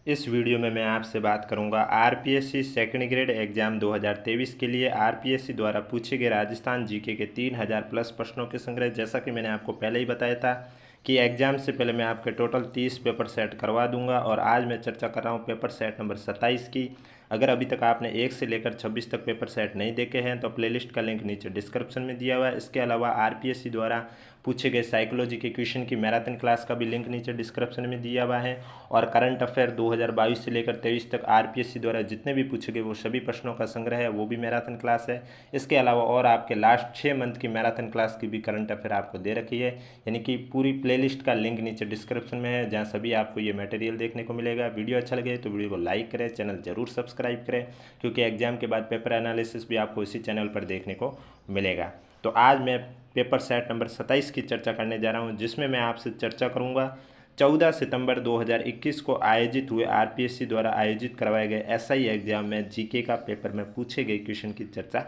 इस वीडियो में मैं आपसे बात करूंगा आरपीएससी सेकंड ग्रेड एग्जाम 2023 के लिए आरपीएससी द्वारा पूछे गए राजस्थान जीके के 3000 प्लस प्रश्नों के संग्रह। जैसा कि मैंने आपको पहले ही बताया था कि एग्जाम से पहले मैं आपके टोटल 30 पेपर सेट करवा दूंगा और आज मैं चर्चा कर रहा हूं पेपर सेट नंबर 27 की। अगर अभी तक आपने 1 से लेकर 26 तक पेपर सेट नहीं देखे हैं तो प्लेलिस्ट का लिंक नीचे डिस्क्रिप्शन में दिया हुआ है। इसके अलावा आरपीएससी द्वारा पूछे गए साइकोलॉजी के क्वेश्चन की मैराथन क्लास का भी लिंक नीचे डिस्क्रिप्शन में दिया हुआ है और करंट अफेयर 2022 से लेकर 23 तक आरपीएससी द्वारा जितने भी पूछे गए वो सभी प्रश्नों का संग्रह है, वो भी मैराथन क्लास है। इसके अलावा और आपके लास्ट 6 मंथ की मैराथन क्लास की भी करंट अफेयर आपको दे रखी है, यानी कि पूरी प्लेलिस्ट का लिंक नीचे डिस्क्रिप्शन में है, जहाँ सभी आपको ये मटेरियल देखने को मिलेगा। वीडियो अच्छा लगे तो वीडियो को लाइक करें, चैनल जरूर सब्सक्राइब करें, क्योंकि एग्जाम के बाद पेपर एनालिसिस भी आपको इसी चैनल पर देखने को मिलेगा। तो आज मैं पेपर सेट नंबर 27 की चर्चा करने जा रहा हूं, जिसमें मैं आपसे चर्चा करूंगा 14 सितंबर 2021 को आयोजित हुए आरपीएससी द्वारा आयोजित करवाए गए एसआई एग्जाम में जीके का पेपर में पूछे गए क्वेश्चन की चर्चा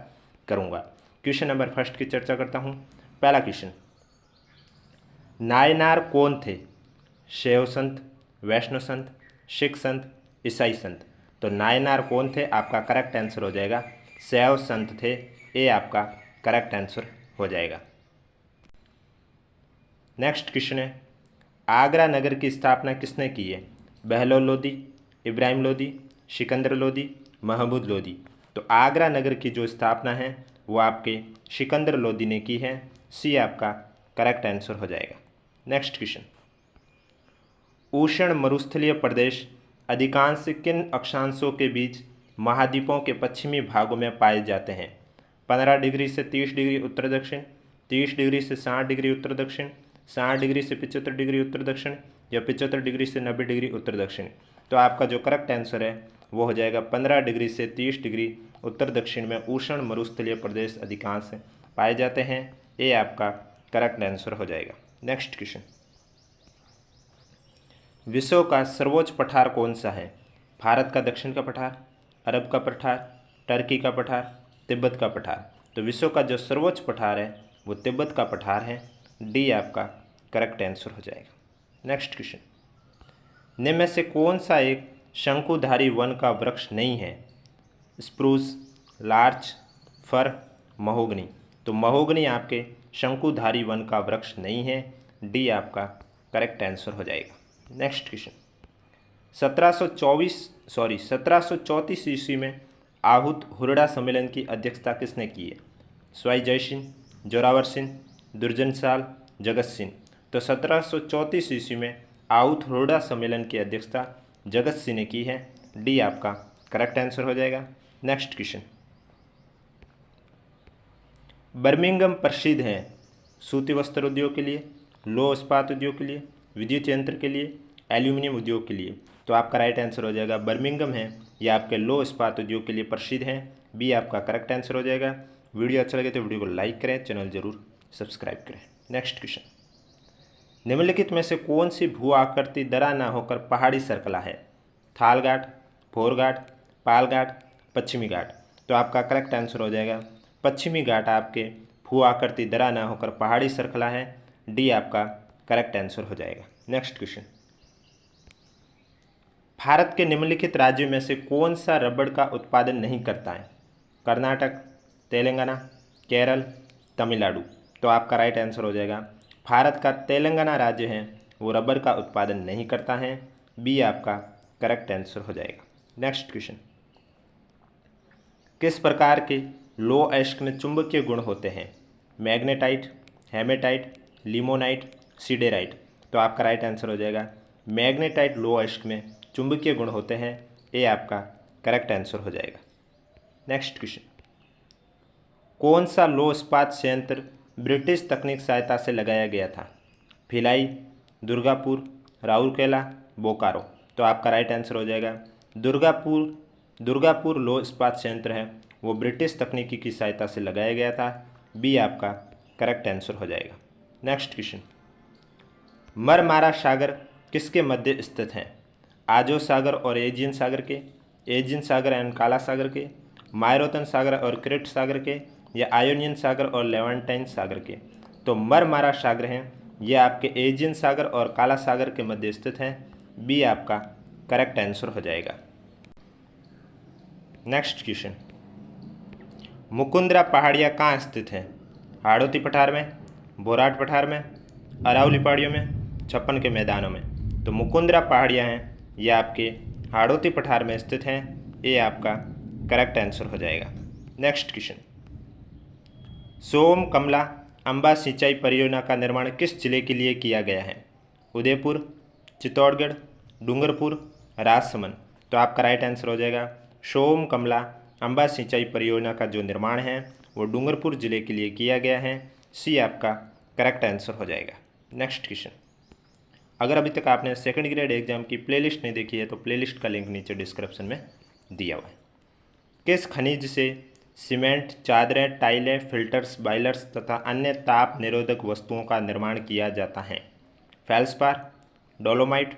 करूंगा। क्वेश्चन नंबर फर्स्ट की चर्चा करता हूं। पहला क्वेश्चन, नायनार कौन थे? शैव संत, वैष्णव संत, सिख संत, ईसाई संत। तो नायनार कौन थे? आपका करेक्ट आंसर हो जाएगा शैव संत थे। ये आपका करेक्ट आंसर हो जाएगा। नेक्स्ट क्वेश्चन है, आगरा नगर की स्थापना किसने की है? बहलोल लोदी, इब्राहिम लोदी, सिकंदर लोदी, महमूद लोदी। तो आगरा नगर की जो स्थापना है वो आपके सिकंदर लोदी ने की है। सी आपका करेक्ट आंसर हो जाएगा। नेक्स्ट क्वेश्चन, उष्ण मरुस्थलीय प्रदेश अधिकांश किन अक्षांशों के बीच महाद्वीपों के पश्चिमी भागों में पाए जाते हैं? 15 डिग्री से 30 डिग्री उत्तर दक्षिण, 30 डिग्री से 60 डिग्री उत्तर दक्षिण, 60 डिग्री से 75 डिग्री उत्तर दक्षिण, या 75 डिग्री से 90 डिग्री उत्तर दक्षिण। तो आपका जो करेक्ट आंसर है वो हो जाएगा 15 डिग्री से 30 डिग्री उत्तर दक्षिण में उष्ण मरुस्थलीय प्रदेश अधिकांश पाए जाते हैं। ये आपका करेक्ट आंसर हो जाएगा। नेक्स्ट क्वेश्चन, विश्व का सर्वोच्च पठार कौन सा है? भारत का दक्षिण का पठार, अरब का पठार, टर्की का पठार, तिब्बत का पठार। तो विश्व का जो सर्वोच्च पठार है वो तिब्बत का पठार है। डी आपका करेक्ट आंसर हो जाएगा। नेक्स्ट क्वेश्चन, निम्न में से कौन सा एक शंकुधारी वन का वृक्ष नहीं है? स्प्रूस, लार्च, फर, महोगनी। तो महोगनी आपके शंकुधारी वन का वृक्ष नहीं है। डी आपका करेक्ट आंसर हो जाएगा। नेक्स्ट क्वेश्चन, 1734 ईस्वी में आहूत हुरडा सम्मेलन की अध्यक्षता किसने की है? स्वाई जय सिंह, जोरावर सिंह, दुर्जन साल, जगत सिंह। तो 1734 ईस्वी में आहूत हुरडा सम्मेलन की अध्यक्षता जगत सिंह ने की है। डी आपका करेक्ट आंसर हो जाएगा। नेक्स्ट क्वेश्चन, बर्मिंघम प्रसिद्ध है सूती वस्त्र उद्योग के लिए, लौह इस्पात उद्योग के लिए, विद्युत यंत्र के लिए, एल्यूमिनियम उद्योग के लिए। तो आपका राइट आंसर हो जाएगा बर्मिंघम है, यह आपके लौह इस्पात उद्योग के लिए प्रसिद्ध है। बी आपका करेक्ट आंसर हो जाएगा। वीडियो अच्छा लगे तो वीडियो को लाइक करें, चैनल जरूर सब्सक्राइब करें। नेक्स्ट क्वेश्चन, निम्नलिखित में से कौन सी भू आकृति दरा ना होकर पहाड़ी श्रृंखला है? थाल घाट, भोर घाट, पाल घाट, पश्चिमी घाट। तो आपका करेक्ट आंसर हो जाएगा पश्चिमी घाट आपके भू आकृति दरा ना होकर पहाड़ी श्रृंखला है। डी आपका करेक्ट आंसर हो जाएगा। नेक्स्ट क्वेश्चन, भारत के निम्नलिखित राज्यों में से कौन सा रबड़ का उत्पादन नहीं करता है? कर्नाटक, तेलंगाना, केरल, तमिलनाडु। तो आपका राइट आंसर हो जाएगा भारत का तेलंगाना राज्य है वो रबर का उत्पादन नहीं करता है। बी आपका करेक्ट आंसर हो जाएगा। नेक्स्ट क्वेश्चन, किस प्रकार के लौह अयस्क में चुंबकीय गुण होते हैं? Magnetite, hematite, limonite, siderite. तो आपका राइट आंसर हो जाएगा मैग्नेटाइट लौह अयस्क में चुंबकीय गुण होते हैं। ये आपका करेक्ट आंसर हो जाएगा। नेक्स्ट क्वेश्चन, कौन सा लौह इस्पात संयंत्र ब्रिटिश तकनीक सहायता से लगाया गया था? भिलाई, दुर्गापुर, राउरकेला, बोकारो। तो आपका राइट आंसर हो जाएगा दुर्गापुर लौह इस्पात संयंत्र है वो ब्रिटिश तकनीकी की सहायता से लगाया गया था। बी आपका करेक्ट आंसर हो जाएगा। नेक्स्ट क्वेश्चन, मरमारा सागर किसके मध्य स्थित हैं? आजो सागर और एजियन सागर के, एजियन सागर एंड काला सागर के, मायरोतन सागर और क्रिट सागर के, या आयोनियन सागर और लेवांटाइन सागर के। तो मरमारा सागर हैं ये आपके एजियन सागर और काला सागर के मध्य स्थित हैं। बी आपका करेक्ट आंसर हो जाएगा। नेक्स्ट क्वेश्चन, मुकुंदरा पहाड़ियाँ कहाँ स्थित हैं? हाड़ौती पठार में, बोराट पठार में, अरावली पहाड़ियों में, छप्पन के मैदानों में। तो मुकुंदरा पहाड़ियाँ हैं ये आपके हाड़ौती पठार में स्थित हैं, ये आपका करेक्ट आंसर हो जाएगा। नेक्स्ट क्वेश्चन, सोम कमला अंबा सिंचाई परियोजना का निर्माण किस जिले के लिए किया गया है? उदयपुर, चित्तौड़गढ़, डूंगरपुर, राजसमंद। तो आपका राइट आंसर हो जाएगा सोम कमला अंबा सिंचाई परियोजना का जो निर्माण है वो डूंगरपुर जिले के लिए किया गया है। सी आपका करेक्ट आंसर हो जाएगा। नेक्स्ट क्वेश्चन, अगर अभी तक आपने सेकंड ग्रेड एग्जाम की प्लेलिस्ट नहीं देखी है तो प्लेलिस्ट का लिंक नीचे डिस्क्रिप्शन में दिया हुआ है। किस खनिज से सीमेंट, चादरें, टाइलें, फिल्टर्स, बॉयलर्स तथा अन्य ताप निरोधक वस्तुओं का निर्माण किया जाता है? Feldspar, dolomite,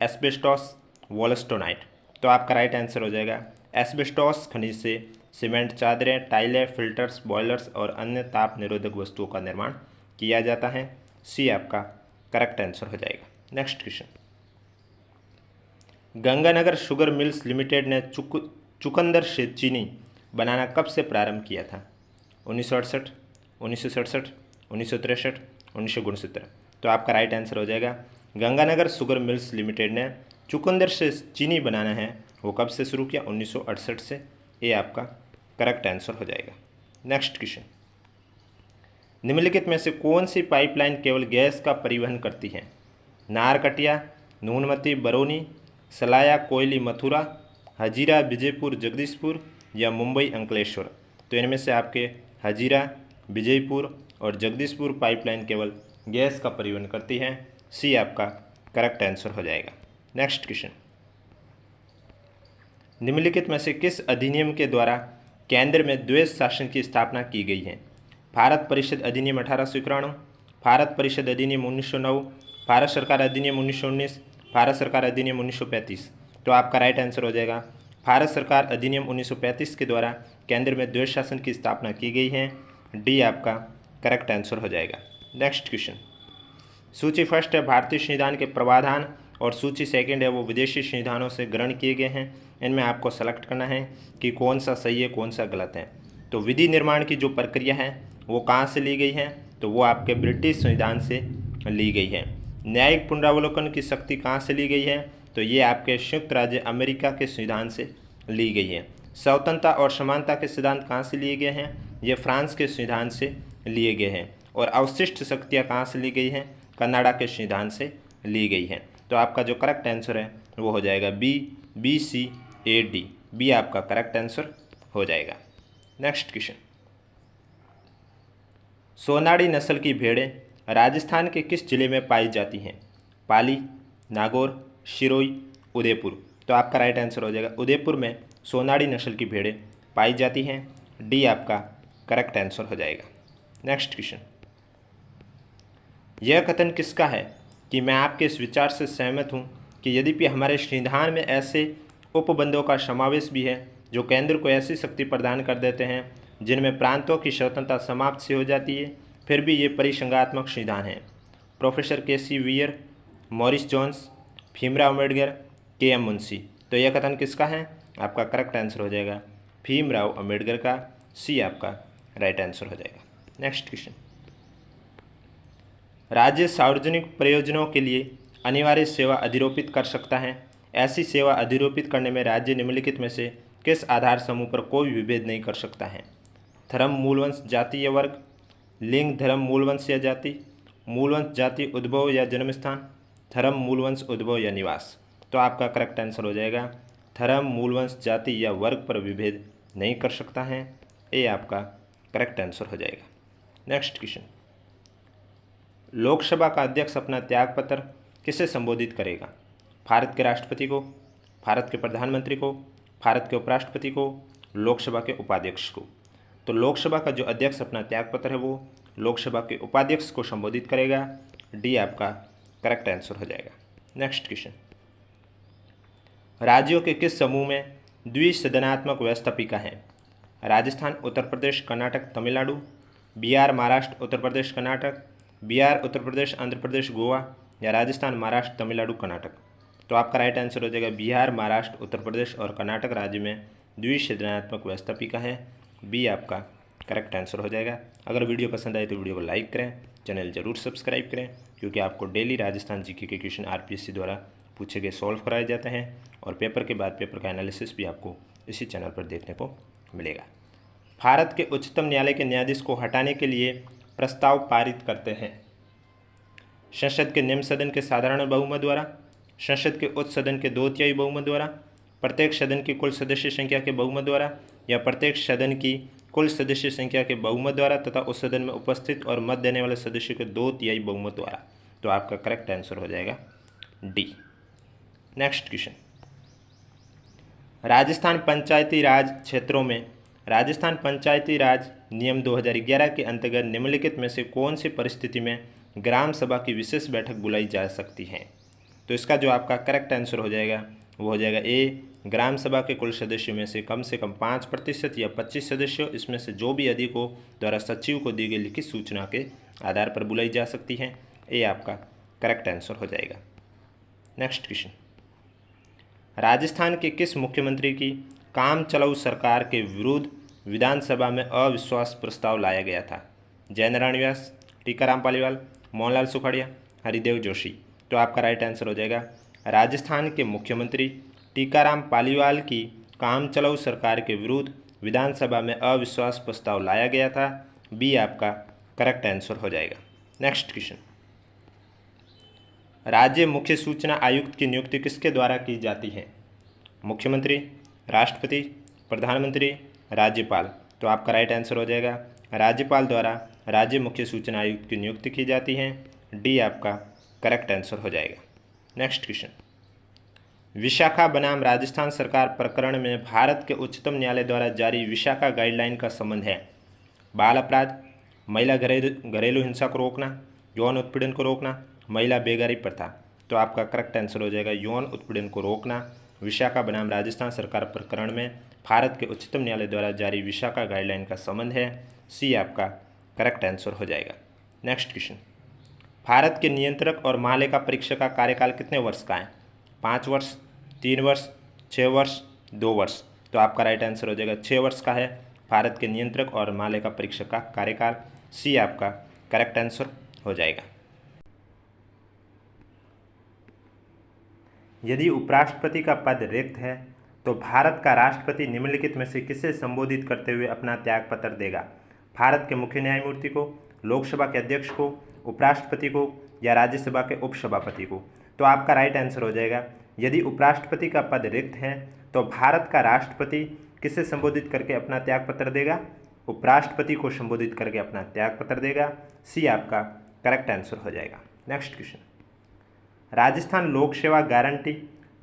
asbestos, wollastonite. तो आपका राइट आंसर हो जाएगा एस्बेस्टॉस खनिज से सीमेंट, चादरें, टाइलें, फिल्टर्स, बॉयलर्स और अन्य ताप निरोधक वस्तुओं का निर्माण किया जाता है। सी आपका करेक्ट आंसर हो जाएगा। Next question, Ganganagar sugar mills limited ने चुकंदर से चीनी बनाना कब से प्रारंभ किया था? 1968, 1967, 1963, 1969। तो आपका राइट आंसर हो जाएगा गंगानगर शुगर मिल्स लिमिटेड ने चुकंदर से चीनी बनाना है वो कब से शुरू किया? 1968 से। ये आपका करेक्ट आंसर हो जाएगा। नेक्स्ट क्वेश्चन, निम्नलिखित में से कौन सी पाइपलाइन केवल गैस का परिवहन करती है? नारकटिया, नूनमती, बरौनी, सलाया, कोयली, मथुरा, हजीरा, विजयपुर, जगदीशपुर या मुंबई, अंकलेश्वर। तो इनमें से आपके हजीरा, विजयपुर और जगदीशपुर पाइपलाइन केवल गैस का परिवहन करती है। सी आपका करेक्ट आंसर हो जाएगा। नेक्स्ट क्वेश्चन, निम्नलिखित में से किस अधिनियम के द्वारा केंद्र में द्वैध शासन की स्थापना की गई है? भारत परिषद अधिनियम 1891, भारत परिषद अधिनियम 1909, भारत सरकार अधिनियम 1919, भारत सरकार अधिनियम 1935। तो आपका राइट आंसर हो जाएगा भारत सरकार अधिनियम 1935 के द्वारा केंद्र में द्वैध शासन की स्थापना की गई है। डी आपका करेक्ट आंसर हो जाएगा। नेक्स्ट क्वेश्चन, सूची फर्स्ट है भारतीय संविधान के प्रावधान और सूची सेकंड है वो विदेशी संविधानों से ग्रहण किए गए हैं। इनमें आपको सेलेक्ट करना है कि कौन सा सही है कौन सा गलत है। तो विधि निर्माण की जो प्रक्रिया है वो कहाँ से ली गई है? तो वो आपके ब्रिटिश संविधान से ली गई है। न्यायिक पुनरावलोकन की शक्ति कहाँ से ली गई है? तो ये आपके संयुक्त राज्य अमेरिका के संविधान से ली गई है। स्वतंत्रता और समानता के सिद्धांत कहाँ से लिए गए हैं? ये फ्रांस के संविधान से लिए गए हैं। और अवशिष्ट शक्तियाँ कहाँ से ली गई हैं? कनाडा के संविधान से ली गई हैं। तो आपका जो करेक्ट आंसर है वो हो जाएगा B C A D. B आपका करेक्ट आंसर हो जाएगा। नेक्स्ट क्वेश्चन, सोनाड़ी नस्ल की भेड़ें राजस्थान के किस जिले में पाई जाती हैं? पाली, नागौर, सिरोही, उदयपुर। तो आपका राइट आंसर हो जाएगा उदयपुर में सोनाड़ी नस्ल की भेड़ें पाई जाती हैं। डी आपका करेक्ट आंसर हो जाएगा। नेक्स्ट क्वेश्चन, यह कथन किसका है कि मैं आपके इस विचार से सहमत हूं कि यद्यपि हमारे संविधान में ऐसे उपबंधों का समावेश भी है जो केंद्र को ऐसी शक्ति प्रदान कर देते हैं जिनमें प्रांतों की स्वतंत्रता समाप्त से हो जाती है, फिर भी ये परिसंघात्मक संविधान है? Professor K C. Wheare, Morris Jones, Bhimrao Ambedkar, K M. Munshi. तो यह कथन किसका है? आपका करेक्ट आंसर हो जाएगा भीमराव अम्बेडकर का। सी आपका राइट आंसर हो जाएगा। नेक्स्ट क्वेश्चन, राज्य सार्वजनिक प्रयोजनों के लिए अनिवार्य सेवा अधिरोपित कर सकता है। ऐसी सेवा अधिरोपित करने में राज्य निम्नलिखित में से किस आधार समूह पर कोई विभेद नहीं कर सकता है? धर्म, मूलवंश, जाति या वर्ग, लिंग, धर्म, मूलवंश या जाति, मूलवंश, जाति, उद्भव या जन्मस्थान, धर्म, मूलवंश, उद्भव या निवास। तो आपका करेक्ट आंसर हो जाएगा धर्म, मूलवंश, जाति या वर्ग पर विभेद नहीं कर सकता है। ये आपका करेक्ट आंसर हो जाएगा। नेक्स्ट क्वेश्चन, लोकसभा का अध्यक्ष अपना त्यागपत्र किसे संबोधित करेगा? भारत के राष्ट्रपति को, भारत के प्रधानमंत्री को, भारत के उपराष्ट्रपति को, लोकसभा के उपाध्यक्ष को। तो लोकसभा का जो अध्यक्ष अपना त्यागपत्र है वो लोकसभा के उपाध्यक्ष को संबोधित करेगा। डी आपका करेक्ट आंसर हो जाएगा। नेक्स्ट क्वेश्चन, राज्यों के किस समूह में द्विसदनात्मक व्यवस्थापिका है? राजस्थान, उत्तर प्रदेश, कर्नाटक, तमिलनाडु, बिहार, महाराष्ट्र, उत्तर प्रदेश, कर्नाटक, बिहार, उत्तर प्रदेश, आंध्र प्रदेश, गोवा या राजस्थान, महाराष्ट्र, तमिलनाडु, कर्नाटक। तो आपका राइट आंसर हो जाएगा बिहार, महाराष्ट्र, उत्तर प्रदेश और कर्नाटक राज्य में द्विसदनात्मक व्यवस्थापिका है। बी आपका करेक्ट आंसर हो जाएगा। अगर वीडियो पसंद आए तो वीडियो को लाइक करें, चैनल जरूर सब्सक्राइब करें, क्योंकि आपको डेली राजस्थान जीके के क्वेश्चन आरपीएससी द्वारा पूछे गए सॉल्व कराए जाते हैं और पेपर के बाद पेपर का एनालिसिस भी आपको इसी चैनल पर देखने को मिलेगा। भारत के उच्चतम न्यायालय के न्यायाधीश को हटाने के लिए प्रस्ताव पारित करते हैं। संसद के निम्न सदन के साधारण बहुमत द्वारा, संसद के उच्च सदन के 2/3 बहुमत द्वारा, प्रत्येक सदन की कुल सदस्य संख्या के बहुमत द्वारा या प्रत्येक सदन की कुल सदस्य संख्या के बहुमत द्वारा तथा उस सदन में उपस्थित और मत देने वाले सदस्यों के 2/3 बहुमत द्वारा। तो आपका करेक्ट आंसर हो जाएगा डी। नेक्स्ट क्वेश्चन, राजस्थान पंचायती राज क्षेत्रों में राजस्थान पंचायती राज नियम 2011 के अंतर्गत निम्नलिखित में से कौन सी परिस्थिति में ग्राम सभा की विशेष बैठक बुलाई जा सकती है। तो इसका जो आपका करेक्ट आंसर हो जाएगा वो हो जाएगा ए, ग्राम सभा के कुल सदस्यों में से कम 5% या 25 सदस्यों इसमें से जो भी अधिक हो द्वारा सचिव को दी गई लिखित सूचना के आधार पर बुलाई जा सकती है। ए आपका करेक्ट आंसर हो जाएगा। नेक्स्ट क्वेश्चन, राजस्थान के किस मुख्यमंत्री की काम चलाऊ सरकार के विरुद्ध विधानसभा में अविश्वास प्रस्ताव लाया गया था। जयनारायण व्यास, टीकाराम पालीवाल, मोहनलाल सुखाड़िया, हरिदेव जोशी। तो आपका राइट आंसर हो जाएगा राजस्थान के मुख्यमंत्री टीकाराम पालीवाल की काम चलाऊ सरकार के विरुद्ध विधानसभा में अविश्वास प्रस्ताव लाया गया था। बी आपका करेक्ट आंसर हो जाएगा। नेक्स्ट क्वेश्चन, राज्य मुख्य सूचना आयुक्त की नियुक्ति किसके द्वारा की जाती है। मुख्यमंत्री, राष्ट्रपति, प्रधानमंत्री, राज्यपाल। तो आपका राइट आंसर हो जाएगा राज्यपाल द्वारा राज्य मुख्य सूचना आयुक्त की नियुक्ति की जाती है। डी आपका करेक्ट आंसर हो जाएगा। नेक्स्ट क्वेश्चन, विशाखा बनाम राजस्थान सरकार प्रकरण में भारत के उच्चतम न्यायालय द्वारा जारी विशाखा गाइडलाइन का संबंध है बाल अपराध, महिला घरेलू हिंसा को रोकना, यौन उत्पीड़न को रोकना, महिला बेगारी प्रथा। तो आपका करेक्ट आंसर हो जाएगा यौन उत्पीड़न को रोकना। विशाखा बनाम राजस्थान सरकार प्रकरण में भारत के उच्चतम न्यायालय द्वारा जारी विशाखा गाइडलाइन का संबंध है। सी आपका करेक्ट आंसर हो जाएगा। नेक्स्ट क्वेश्चन, भारत के नियंत्रक और महालेखा परीक्षक का कार्यकाल कितने वर्ष का है। 5 वर्ष, 3 वर्ष, 6 वर्ष, 2 वर्ष। तो आपका राइट आंसर हो जाएगा 6 वर्ष का है भारत के नियंत्रक और महालेखा परीक्षक का कार्यकाल। सी आपका करेक्ट आंसर हो जाएगा। यदि उपराष्ट्रपति का पद रिक्त है तो भारत का राष्ट्रपति निम्नलिखित में से किसे संबोधित करते हुए अपना त्यागपत्र देगा। भारत के मुख्य न्यायमूर्ति को, लोकसभा के अध्यक्ष को, उपराष्ट्रपति को या राज्यसभा के उपसभापति को। तो आपका राइट आंसर हो जाएगा यदि उपराष्ट्रपति का पद रिक्त है तो भारत का राष्ट्रपति किसे संबोधित करके अपना त्यागपत्र देगा। उपराष्ट्रपति को संबोधित करके अपना त्यागपत्र देगा। सी आपका करेक्ट आंसर हो जाएगा। नेक्स्ट क्वेश्चन, राजस्थान लोक सेवा गारंटी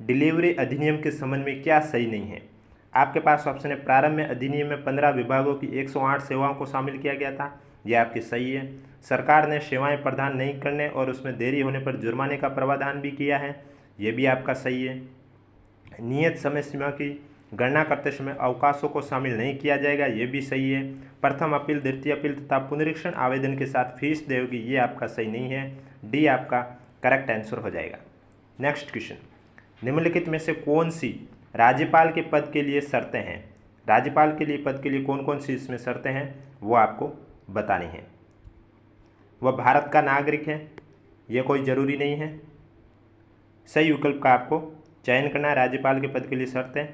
डिलीवरी अधिनियम के संबंध में क्या सही नहीं है। आपके पास ऑप्शन है प्रारंभ में अधिनियम में 15 विभागों की 108 सेवाओं को शामिल किया गया था, यह आपकी सही है। सरकार ने सेवाएं प्रदान नहीं करने और उसमें देरी होने पर जुर्माने का प्रावधान भी किया है, यह भी आपका सही है। नियत समय सीमा की गणना करते समय अवकाशों को शामिल नहीं किया जाएगा, ये भी सही है। प्रथम अपील, द्वितीय अपील तथा पुनरीक्षण आवेदन के साथ फीस देय होगी, ये आपका सही नहीं है। डी आपका करेक्ट आंसर हो जाएगा। नेक्स्ट क्वेश्चन, निम्नलिखित में से कौन सी राज्यपाल के पद के लिए शर्तें हैं। राज्यपाल के लिए पद के लिए कौन कौन सी इसमें शर्तें हैं वो आपको बतानी है। वह भारत का नागरिक है, यह कोई ज़रूरी नहीं है। सही विकल्प का आपको चयन करना है। राज्यपाल के पद के लिए शर्तें,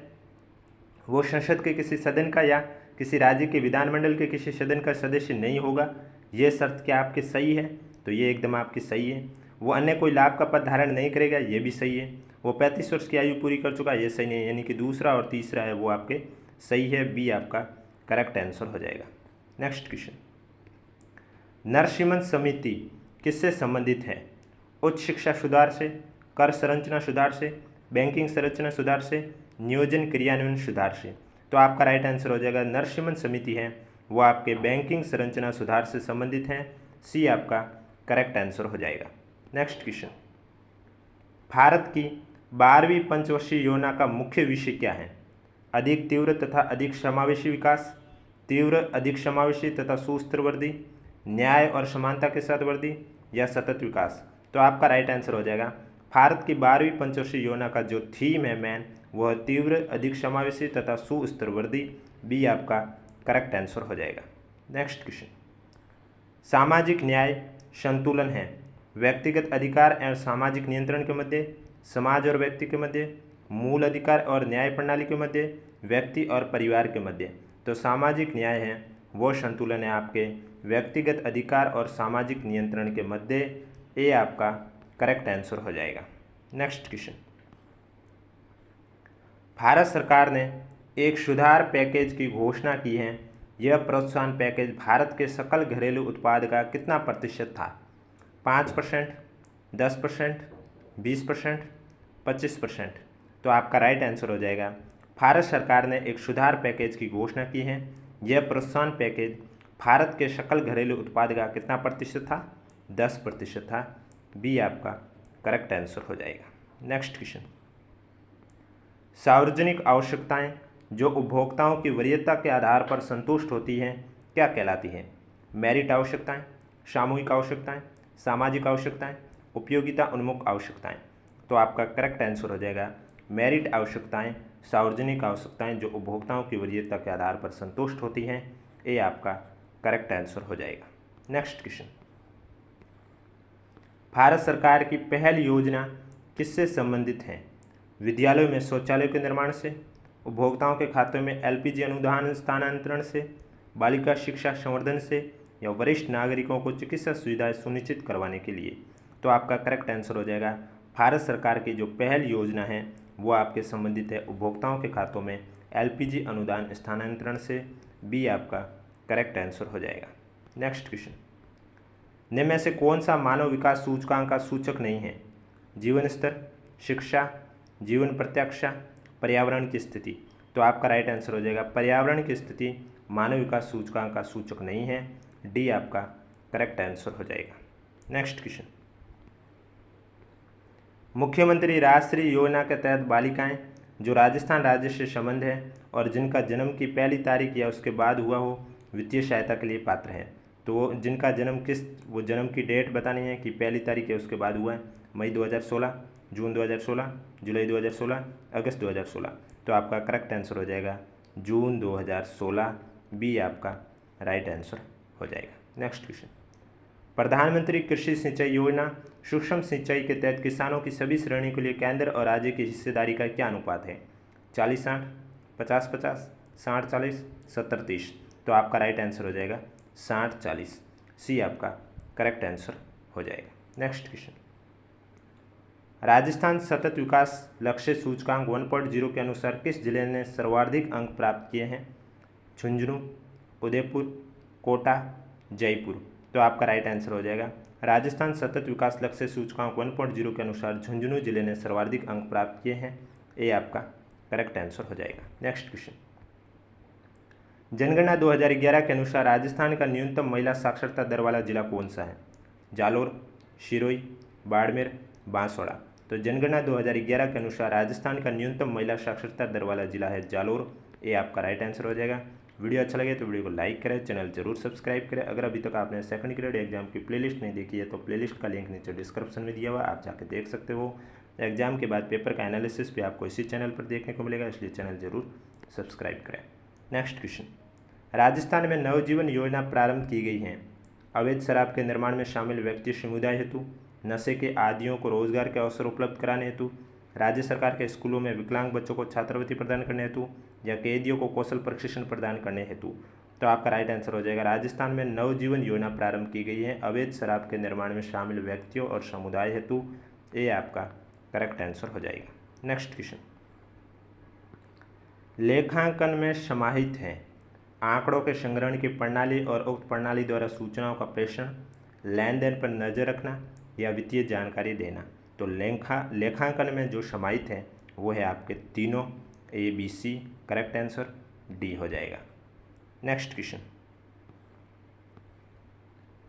वो संसद के किसी सदन का या किसी राज्य के विधानमंडल के किसी सदन का सदस्य नहीं होगा, ये शर्त क्या आपकी सही है। तो ये एकदम आपकी सही है। वो अन्य कोई लाभ का पद धारण नहीं करेगा, ये भी सही है। वो 35 वर्ष की आयु पूरी कर चुका, ये सही नहीं है। यानी कि दूसरा और तीसरा है वो आपके सही है। बी आपका करेक्ट आंसर हो जाएगा। नेक्स्ट क्वेश्चन, नरसिम्हन समिति किससे संबंधित है। उच्च शिक्षा सुधार से, कर संरचना सुधार से, बैंकिंग संरचना सुधार से, नियोजन क्रियान्वयन सुधार से। तो आपका राइट आंसर हो जाएगा नरसिम्हन समिति है वो आपके बैंकिंग संरचना सुधार से संबंधित है। सी आपका करेक्ट आंसर हो जाएगा। नेक्स्ट क्वेश्चन, भारत की 12वीं पंचवर्षीय योजना का मुख्य विषय क्या है। अधिक तीव्र तथा अधिक समावेशी विकास, तीव्र, अधिक समावेशी तथा सुस्थिर वृद्धि, न्याय और समानता के साथ वृद्धि या सतत विकास। तो आपका राइट आंसर हो जाएगा भारत की 12वीं पंचवर्षीय योजना का जो थीम है मेन, वह तीव्र, अधिक समावेशी तथा सुस्तरवर्धी। बी आपका करेक्ट आंसर हो जाएगा। नेक्स्ट क्वेश्चन, सामाजिक न्याय संतुलन है व्यक्तिगत अधिकार और सामाजिक नियंत्रण के मध्य, समाज और व्यक्ति के मध्य, मूल अधिकार और न्याय प्रणाली के मध्य, व्यक्ति और परिवार के मध्य। तो सामाजिक न्याय है वो संतुलन है आपके व्यक्तिगत अधिकार और सामाजिक नियंत्रण के मध्य। ए आपका करेक्ट आंसर हो जाएगा। नेक्स्ट क्वेश्चन, भारत सरकार ने एक सुधार पैकेज की घोषणा की है। यह प्रोत्साहन पैकेज भारत के सकल घरेलू उत्पाद का कितना प्रतिशत था? 5%, 10%, 20%, 25%। तो आपका राइट आंसर हो जाएगा, भारत सरकार ने एक सुधार पैकेज की घोषणा की है। यह प्रोत्साहन पैकेज भारत के सकल घरेलू उत्पाद का कितना प्रतिशत था? 10% था। बी आपका करेक्ट आंसर हो जाएगा। नेक्स्ट क्वेश्चन, सार्वजनिक आवश्यकताएं जो उपभोक्ताओं की वरीयता के आधार पर संतुष्ट होती हैं क्या कहलाती हैं? मेरिट आवश्यकताएं, सामूहिक आवश्यकताएं, सामाजिक आवश्यकताएं, उपयोगिता उन्मुख आवश्यकताएं। तो आपका करेक्ट आंसर हो जाएगा मेरिट आवश्यकताएं, सार्वजनिक आवश्यकताएं जो उपभोक्ताओं की वरीयता के आधार पर संतुष्ट होती हैं। ये आपका करेक्ट आंसर हो जाएगा। नेक्स्ट क्वेश्चन, भारत सरकार की पहल योजना किससे संबंधित है? विद्यालयों में शौचालयों के निर्माण से, उपभोक्ताओं के खातों में एलपीजी अनुदान स्थानांतरण से, बालिका शिक्षा संवर्धन से, या वरिष्ठ नागरिकों को चिकित्सा सुविधाएं सुनिश्चित करवाने के लिए। तो आपका करेक्ट आंसर हो जाएगा भारत सरकार की जो पहल योजना है वो आपके संबंधित है उपभोक्ताओं के खातों में एलपीजी अनुदान स्थानांतरण से। बी आपका करेक्ट आंसर हो जाएगा। नेक्स्ट क्वेश्चन, निम्न में से कौन सा मानव विकास सूचकांक का सूचक नहीं है? जीवन स्तर, शिक्षा, जीवन प्रत्याशा, पर्यावरण की स्थिति। तो आपका राइट आंसर हो जाएगा पर्यावरण की स्थिति मानव विकास सूचकांक का सूचक नहीं है। डी आपका करेक्ट आंसर हो जाएगा। नेक्स्ट क्वेश्चन, मुख्यमंत्री राष्ट्रीय योजना के तहत बालिकाएं जो राजस्थान राज्य से संबंध है और जिनका जन्म की पहली तारीख या उसके बाद हुआ हो वित्तीय सहायता के लिए पात्र हैं। तो वो जिनका जन्म वो जन्म की डेट बतानी है कि पहली तारीख या उसके बाद हुआ है। मई 2016, जून 2016, जुलाई 2016, अगस्त 2016। तो आपका करेक्ट आंसर हो जाएगा जून 2016। बी आपका राइट आंसर हो जाएगा। नेक्स्ट क्वेश्चन, प्रधानमंत्री कृषि सिंचाई योजना सूक्ष्म सिंचाई के तहत किसानों की सभी श्रेणियों के लिए केंद्र और राज्य की हिस्सेदारी का क्या अनुपात है? 40-60, 50-50, 60-40, 70-30। तो आपका राइट आंसर हो जाएगा 60-40। सी आपका करेक्ट आंसर हो जाएगा। नेक्स्ट क्वेश्चन, राजस्थान सतत विकास लक्ष्य सूचकांक 1.0 के अनुसार किस जिले ने सर्वाधिक अंक प्राप्त किए हैं? झुंझुनू, उदयपुर, कोटा, जयपुर। तो आपका राइट आंसर हो जाएगा राजस्थान सतत विकास लक्ष्य सूचकांक 1.0 के अनुसार झुंझुनू जिले ने सर्वाधिक अंक प्राप्त किए हैं। ये आपका करेक्ट आंसर हो जाएगा। नेक्स्ट क्वेश्चन, जनगणना 2011 के अनुसार राजस्थान का न्यूनतम महिला साक्षरता दर वाला जिला कौन सा है? जालोर, सिरोही, बाड़मेर, बांसवाड़ा। तो जनगणना 2011 के अनुसार राजस्थान का न्यूनतम महिला साक्षरता दर वाला जिला है जालोर। ये आपका राइट आंसर हो जाएगा। वीडियो अच्छा लगे तो वीडियो को लाइक करें, चैनल जरूर सब्सक्राइब करें। अगर अभी तक आपने सेकंड ग्रेड एग्जाम की प्लेलिस्ट नहीं देखी है तो प्लेलिस्ट का लिंक नीचे डिस्क्रिप्शन में दिया हुआ है, आप जाके देख सकते हो। एग्जाम के बाद पेपर का एनालिसिस भी आपको इसी चैनल पर देखने को मिलेगा, इसलिए चैनल जरूर सब्सक्राइब करें। नेक्स्ट क्वेश्चन, राजस्थान में नवजीवन योजना प्रारंभ की गई है। अवैध शराब के निर्माण में शामिल व्यक्ति समुदाय हेतु, नशे के आदियों को रोजगार के अवसर उपलब्ध कराने हेतु, राज्य सरकार के स्कूलों में विकलांग बच्चों को छात्रवृत्ति प्रदान करने हेतु, या कैदियों को कौशल प्रशिक्षण प्रदान करने हेतु। तो आपका राइट आंसर हो जाएगा राजस्थान में नवजीवन योजना प्रारंभ की गई है अवैध शराब के निर्माण में शामिल व्यक्तियों और समुदाय हेतु। ये आपका करेक्ट आंसर हो जाएगा। नेक्स्ट क्वेश्चन, लेखांकन में समाहित है आंकड़ों के संग्रहण की प्रणाली और उक्त प्रणाली द्वारा सूचनाओं का प्रेषण, लेन देन पर नजर रखना, या वित्तीय जानकारी देना। तो लेखांकन में जो समाहित है वो है आपके तीनों, A B C. Correct answer D हो जाएगा। नेक्स्ट क्वेश्चन,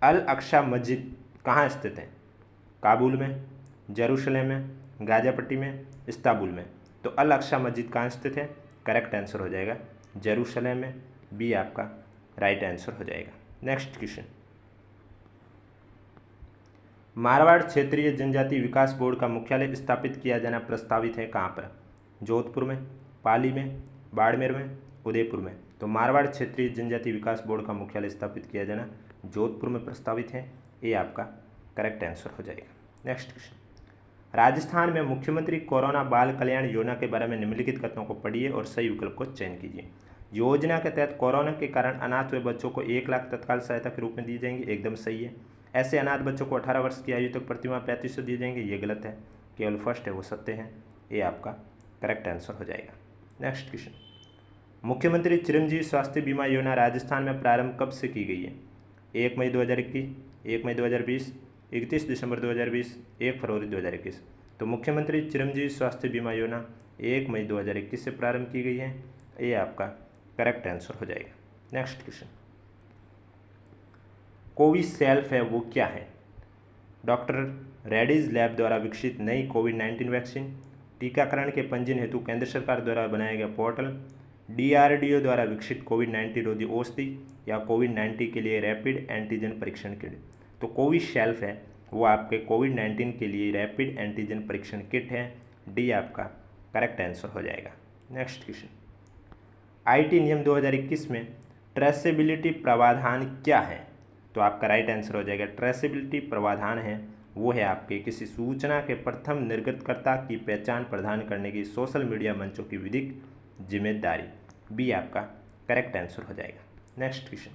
अल अक्सा मस्जिद कहाँ स्थित है? काबुल में, जेरूशलेम में, गाज़ापट्टी में, इस्तांबुल में। तो अल अक्सा मस्जिद कहाँ स्थित है? करेक्ट आंसर हो जाएगा जेरूशलेम में। बी आपका राइट आंसर हो जाएगा। नेक्स्ट क्वेश्चन, मारवाड़ क्षेत्रीय जनजाति विकास बोर्ड का मुख्यालय स्थापित किया जाना प्रस्तावित है कहाँ पर? जोधपुर में, पाली में, बाड़मेर में, उदयपुर में। तो मारवाड़ क्षेत्रीय जनजाति विकास बोर्ड का मुख्यालय स्थापित किया जाना जोधपुर में प्रस्तावित है। ये आपका करेक्ट आंसर हो जाएगा। नेक्स्ट क्वेश्चन, राजस्थान में मुख्यमंत्री कोरोना बाल कल्याण योजना के बारे में निम्नलिखित कथनों को पढ़िए और सही विकल्प को चयन कीजिए। योजना के तहत कोरोना के कारण अनाथ हुए बच्चों को 1 लाख तत्काल सहायता के रूप में दी जाएंगी, एकदम सही है। ऐसे अनाथ बच्चों को 18 वर्ष की आयु तक प्रतिमाह 3500 दिए जाएंगे, ये गलत है। केवल फर्स्ट है वो सत्य है। ये आपका करेक्ट आंसर हो जाएगा। नेक्स्ट क्वेश्चन, मुख्यमंत्री चिरंजीवी स्वास्थ्य बीमा योजना राजस्थान में प्रारंभ कब से की गई है? 1 मई 2021, 1 मई 2020, 31 दिसंबर 2020, 1 फरवरी 2021। तो मुख्यमंत्री चिरंजीवी स्वास्थ्य बीमा योजना 1 मई 2021 से प्रारंभ की गई है। ये आपका करेक्ट आंसर हो जाएगा। नेक्स्ट क्वेश्चन, कोविसेल्फ है वो क्या है? डॉक्टर रेड्डीज लैब द्वारा विकसित नई कोविड-19 वैक्सीन, टीकाकरण के पंजीयन हेतु केंद्र सरकार द्वारा बनाया गया पोर्टल, DRDO द्वारा विकसित कोविड-19 रोधी औषधि या कोविड-19 के लिए रैपिड एंटीजन परीक्षण किट। तो कोविसेल्फ है वो आपके कोविड-19 के लिए रैपिड एंटीजन परीक्षण किट है। डी आपका करेक्ट आंसर हो जाएगा। नेक्स्ट क्वेश्चन, IT नियम 2021 में ट्रेसेबिलिटी प्रावधान क्या है? तो आपका राइट आंसर हो जाएगा ट्रेसेबिलिटी प्रावधान है वो है आपके किसी सूचना के प्रथम निर्गतकर्ता की पहचान प्रदान करने की सोशल मीडिया मंचों की विधिक जिम्मेदारी। बी आपका करेक्ट आंसर हो जाएगा। नेक्स्ट क्वेश्चन,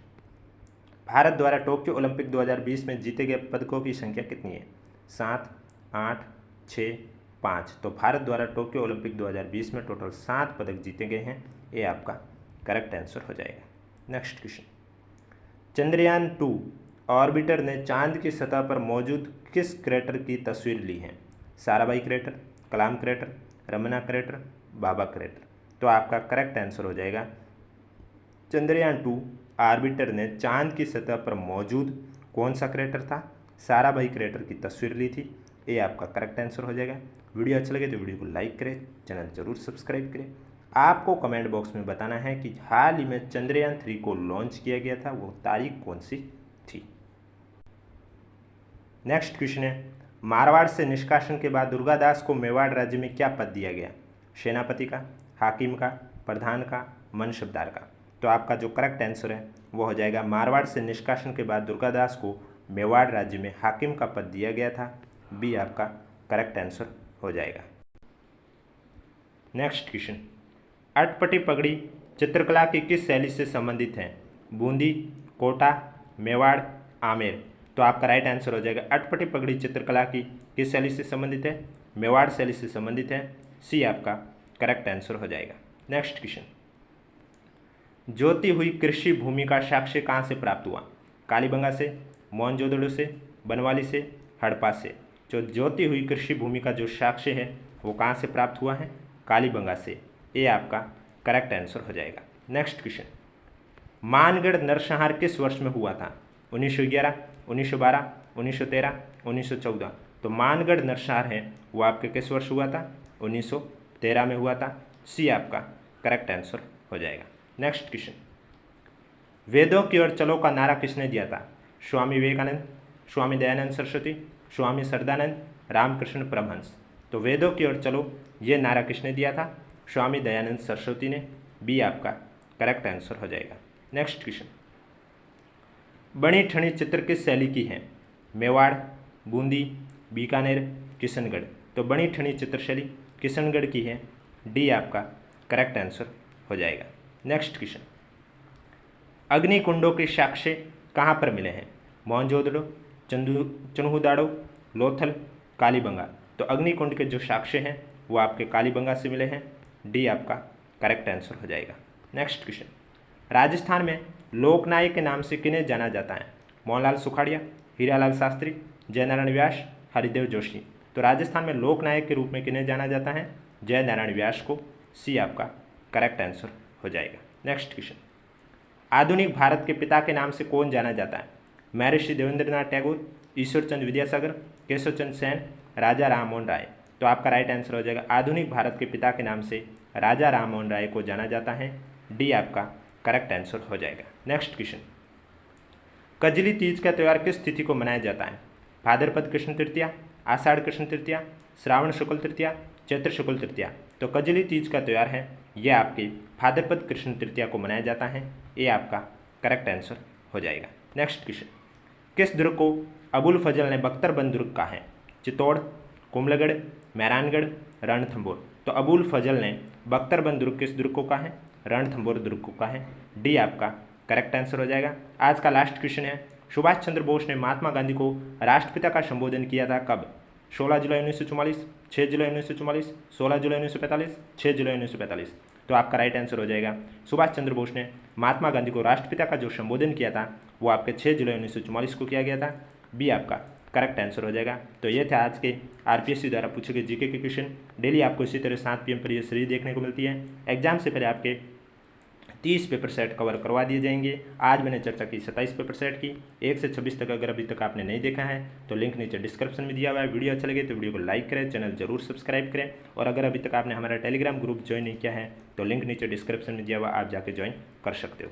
भारत द्वारा टोक्यो ओलंपिक 2020 में जीते गए पदकों की संख्या कितनी है? 7, 8, 6, 5। तो भारत द्वारा टोक्यो ओलंपिक 2020 में टोटल 7 पदक जीते गए हैं। ये आपका करेक्ट आंसर हो जाएगा। नेक्स्ट क्वेश्चन, चंद्रयान 2 ऑर्बिटर ने चांद की सतह पर मौजूद किस क्रेटर की तस्वीर ली है? साराभाई क्रेटर, कलाम क्रेटर, रमना क्रेटर, बाबा क्रेटर। तो आपका करेक्ट आंसर हो जाएगा चंद्रयान 2 ऑर्बिटर ने चांद की सतह पर मौजूद कौन सा क्रेटर था? साराभाई क्रेटर की तस्वीर ली थी। ये आपका करेक्ट आंसर हो जाएगा। वीडियो अच्छा लगे तो वीडियो को लाइक करें, चैनल जरूर सब्सक्राइब करें। आपको कमेंट बॉक्स में बताना है कि हाल ही में चंद्रयान 3 को लॉन्च किया गया था, वो तारीख कौन सी थी। नेक्स्ट क्वेश्चन है, मारवाड़ से निष्कासन के बाद दुर्गादास को मेवाड़ राज्य में क्या पद दिया गया? सेनापति का, हाकिम का, प्रधान का, मनसबदार का। तो आपका जो करेक्ट आंसर है वो हो जाएगा मारवाड़ से निष्कासन के बाद दुर्गादास को मेवाड़ राज्य में हाकिम का पद दिया गया था। बी आपका करेक्ट आंसर हो जाएगा। नेक्स्ट क्वेश्चन, अटपटी पगड़ी चित्रकला की किस शैली से संबंधित है? बूंदी, कोटा, मेवाड़, आमेर। तो आपका राइट आंसर हो जाएगा अटपटी पगड़ी चित्रकला की किस शैली से संबंधित है? मेवाड़ शैली से संबंधित है। सी आपका करेक्ट आंसर हो जाएगा। नेक्स्ट क्वेश्चन, जोती हुई कृषि भूमि का साक्ष्य कहाँ से प्राप्त हुआ? कालीबंगा से, मोहनजोदड़ो से, बनवाली से, हड़प्पा से। जो जोती हुई कृषि भूमि का जो साक्ष्य है वो कहाँ से प्राप्त हुआ है? कालीबंगा से। ये आपका करेक्ट आंसर हो जाएगा। नेक्स्ट क्वेश्चन, मानगढ़ नरसंहार किस वर्ष में हुआ था? 1911, 1912, 1913, 1914। तो मानगढ़ नरसंहार है वो आपके किस वर्ष हुआ था? 1913 में हुआ था। सी आपका करेक्ट आंसर हो जाएगा। नेक्स्ट क्वेश्चन, वेदों की ओर चलो का नारा किसने दिया था? स्वामी विवेकानंद, स्वामी दयानंद सरस्वती, स्वामी सरदानंद, रामकृष्ण परमहंस। तो वेदों की ओर चलो ये नारा किसने दिया था? स्वामी दयानंद सरस्वती ने। बी आपका करेक्ट आंसर हो जाएगा। नेक्स्ट क्वेश्चन, बनी ठनी चित्र किस शैली की है? मेवाड़, बूंदी, बीकानेर, किशनगढ़। तो बनी ठनी चित्र शैली किशनगढ़ की है। डी आपका करेक्ट आंसर हो जाएगा। नेक्स्ट क्वेश्चन, अग्निकुंडों के साक्ष्य कहाँ पर मिले हैं? मोहनजोदड़ो, चन्हुदाड़ो, लोथल, कालीबंगा। तो अग्निकुंड के जो साक्ष्य हैं वो आपके कालीबंगा से मिले हैं। डी आपका करेक्ट आंसर हो जाएगा। नेक्स्ट क्वेश्चन, राजस्थान में लोकनायक के नाम से किन्हें जाना जाता है? मोहनलाल सुखाड़िया, हीरालाल शास्त्री, जयनारायण व्यास, हरिदेव जोशी। तो राजस्थान में लोकनायक के रूप में किन्हें जाना जाता है? जयनारायण व्यास को। सी आपका करेक्ट आंसर हो जाएगा। नेक्स्ट क्वेश्चन, आधुनिक भारत के पिता के नाम से कौन जाना जाता है? महर्षि देवेंद्रनाथ टैगोर, ईश्वरचंद विद्यासागर, केशवचंद सेन, राजा राममोहन राय। तो आपका राइट आंसर हो जाएगा आधुनिक भारत के पिता के नाम से राजा राममोहन राय को जाना जाता है। डी आपका करेक्ट आंसर हो जाएगा। नेक्स्ट क्वेश्चन, कजली तीज का त्यौहार किस तिथि को मनाया जाता है? भाद्रपद कृष्ण तृतीया, आषाढ़ कृष्ण तृतीया, श्रावण शुक्ल तृतीया, चैत्र शुक्ल तृतीया। तो कजली तीज का त्यौहार है यह आपकी भाद्रपद कृष्ण तृतीया को मनाया जाता है। ये आपका करेक्ट आंसर हो जाएगा। नेक्स्ट क्वेश्चन, किस दुर्ग को अबुल फजल ने बख्तरबंद दुर्ग कहा है? चित्तौड़, कुंभलगढ़, मेहरानगढ़, रणथंभौर। तो अबुल फजल ने बख्तरबंद दुर्ग किस दुर्ग को कहा है? रणथंभौर दुर्ग को कहा है। डी आपका करेक्ट आंसर हो जाएगा। आज का लास्ट क्वेश्चन है, सुभाष चंद्र बोस ने महात्मा गांधी को राष्ट्रपिता का संबोधन किया था कब? 16 जुलाई 1944, 6 जुलाई 1944, 16 जुलाई 1945, 6 जुलाई 1945। तो आपका राइट आंसर हो जाएगा, सुभाष चंद्र बोस ने महात्मा गांधी को राष्ट्रपिता का जो संबोधन किया था वो आपके 6 जुलाई 1944 को किया गया था। बी आपका करेक्ट आंसर हो जाएगा। तो ये थे आज के आरपीएससी द्वारा पूछे गए जीके के क्वेश्चन। डेली आपको इसी तरह 7 PM पर ये सीरीज देखने को मिलती है। एग्जाम से पहले आपके 30 पेपर सेट कवर करवा दिए जाएंगे। आज मैंने चर्चा की 27 पेपर सेट की, 1 से 26 तक। अगर अभी तक आपने नहीं देखा है तो लिंक नीचे डिस्क्रिप्शन में दिया हुआ है। वीडियो अच्छा लगे तो वीडियो को लाइक करें, चैनल जरूर सब्सक्राइब करें। और अगर अभी तक आपने हमारा टेलीग्राम ग्रुप ज्वाइन नहीं किया है तो लिंक नीचे डिस्क्रिप्शन में दिया हुआ, आप जाके ज्वाइन कर सकते हो।